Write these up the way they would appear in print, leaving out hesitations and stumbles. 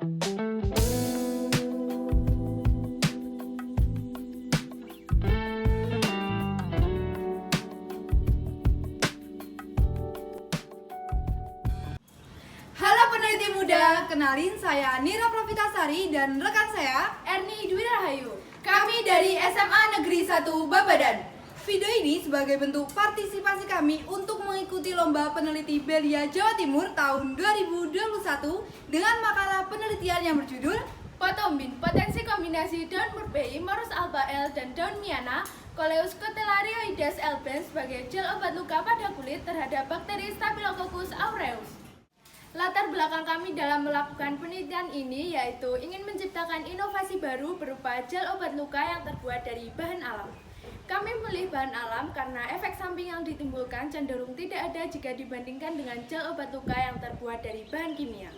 Halo peneliti muda, kenalin saya Nira Profitasari dan rekan saya Erni Dwi Rahayu. Kami dari SMA Negeri 1 Babadan. Video ini sebagai bentuk partisipasi kami untuk mengikuti Lomba Peneliti Belia Jawa Timur tahun 2021 dengan makalah penelitian yang berjudul Potombin, potensi kombinasi daun murbei, Morus alba L dan daun miana, Coleus cotylarioides albens sebagai gel obat luka pada kulit terhadap bakteri Staphylococcus aureus. Latar belakang kami dalam melakukan penelitian ini yaitu ingin menciptakan inovasi baru berupa gel obat luka yang terbuat dari bahan alam. Kami memilih bahan alam karena efek samping yang ditimbulkan cenderung tidak ada jika dibandingkan dengan gel obat luka yang terbuat dari bahan kimia.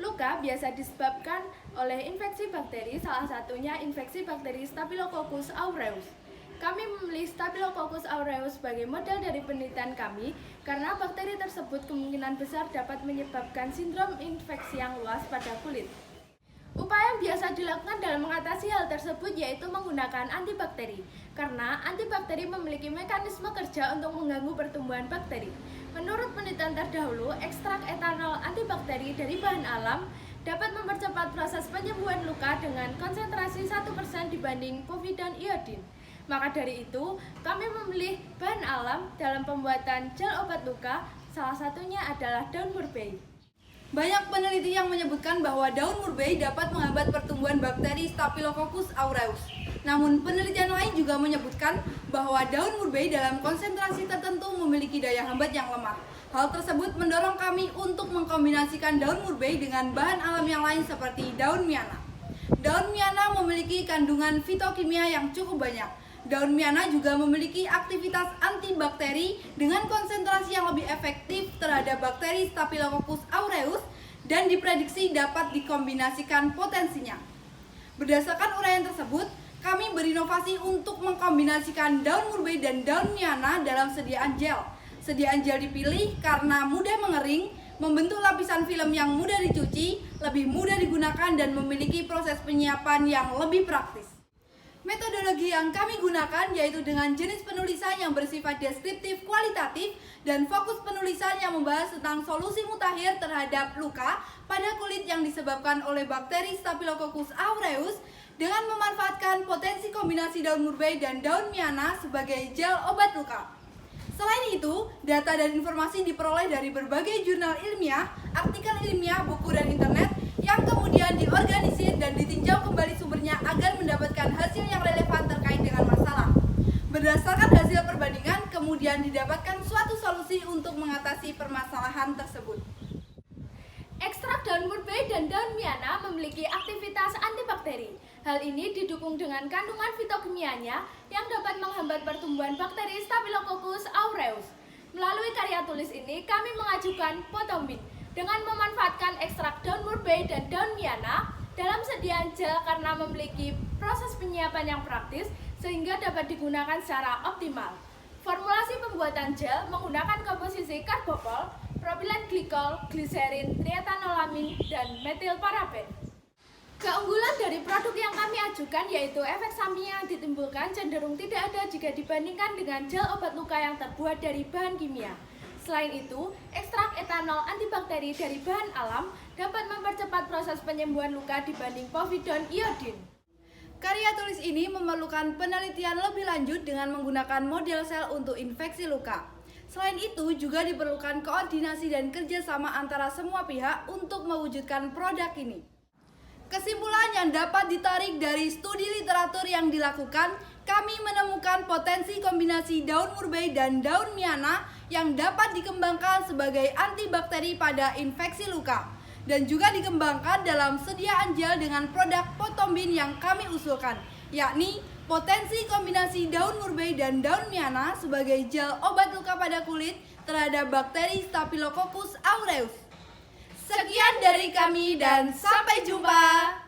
Luka biasa disebabkan oleh infeksi bakteri, salah satunya infeksi bakteri Staphylococcus aureus. Kami memilih Staphylococcus aureus sebagai model dari penelitian kami karena bakteri tersebut kemungkinan besar dapat menyebabkan sindrom infeksi yang luas pada kulit. Upaya yang biasa dilakukan dalam mengatasi hal tersebut yaitu menggunakan antibakteri, karena antibakteri memiliki mekanisme kerja untuk mengganggu pertumbuhan bakteri. Menurut penelitian terdahulu, ekstrak etanol antibakteri dari bahan alam dapat mempercepat proses penyembuhan luka dengan konsentrasi 1% dibanding povidone iodine. Maka dari itu, kami memilih bahan alam dalam pembuatan gel obat luka, salah satunya adalah daun murbei. Banyak peneliti yang menyebutkan bahwa daun murbei dapat menghambat pertumbuhan bakteri Staphylococcus aureus. Namun penelitian lain juga menyebutkan bahwa daun murbei dalam konsentrasi tertentu memiliki daya hambat yang lemah. Hal tersebut mendorong kami untuk mengkombinasikan daun murbei dengan bahan alam yang lain seperti daun miana. Daun miana memiliki kandungan fitokimia yang cukup banyak. Daun miana juga memiliki aktivitas antibakteri dengan konsentrasi yang lebih efektif terhadap bakteri Staphylococcus aureus dan diprediksi dapat dikombinasikan potensinya. Berdasarkan uraian tersebut, kami berinovasi untuk mengkombinasikan daun murbei dan daun miana dalam sediaan gel. Sediaan gel dipilih karena mudah mengering, membentuk lapisan film yang mudah dicuci, lebih mudah digunakan dan memiliki proses penyiapan yang lebih praktis. Metodologi yang kami gunakan yaitu dengan jenis penulisan yang bersifat deskriptif kualitatif dan fokus penulisan yang membahas tentang solusi mutakhir terhadap luka pada kulit yang disebabkan oleh bakteri Staphylococcus aureus dengan memanfaatkan potensi kombinasi daun murbei dan daun miana sebagai gel obat luka. Selain itu, data dan informasi diperoleh dari berbagai jurnal ilmiah, artikel ilmiah, buku dan internet yang kemudian diorganisir dan ditinjau kembali sumbernya agar mendapatkan hasil yang relevan terkait dengan masalah. Berdasarkan hasil perbandingan, kemudian didapatkan suatu solusi untuk mengatasi permasalahan tersebut. Ekstrak daun murbei dan daun miana memiliki aktivitas antibakteri. Hal ini didukung dengan kandungan fitokimianya yang dapat menghambat pertumbuhan bakteri Staphylococcus aureus. Melalui karya tulis ini, kami mengajukan Potombin dengan memanfaatkan ekstrak daun murbei dan daun miana dalam sediaan gel karena memiliki proses penyiapan yang praktis sehingga dapat digunakan secara optimal. Formulasi pembuatan gel menggunakan komposisi karbopol, propilen glikol, gliserin, triethanolamin, dan metilparaben. Keunggulan dari produk yang kami ajukan yaitu efek samping yang ditimbulkan cenderung tidak ada jika dibandingkan dengan gel obat luka yang terbuat dari bahan kimia. Selain itu, ekstrak etanol antibakteri dari bahan alam dapat mempercepat proses penyembuhan luka dibanding povidone iodine. Karya tulis ini memerlukan penelitian lebih lanjut dengan menggunakan model sel untuk infeksi luka. Selain itu, juga diperlukan koordinasi dan kerjasama antara semua pihak untuk mewujudkan produk ini. Kesimpulan yang dapat ditarik dari studi literatur yang dilakukan, kami menemukan potensi kombinasi daun murbei dan daun miana yang dapat dikembangkan sebagai antibakteri pada infeksi luka dan juga dikembangkan dalam sediaan gel dengan produk Potombin yang kami usulkan, yakni potensi kombinasi daun murbei dan daun miana sebagai gel obat luka pada kulit terhadap bakteri Staphylococcus aureus. Sekian dari kami dan sampai jumpa.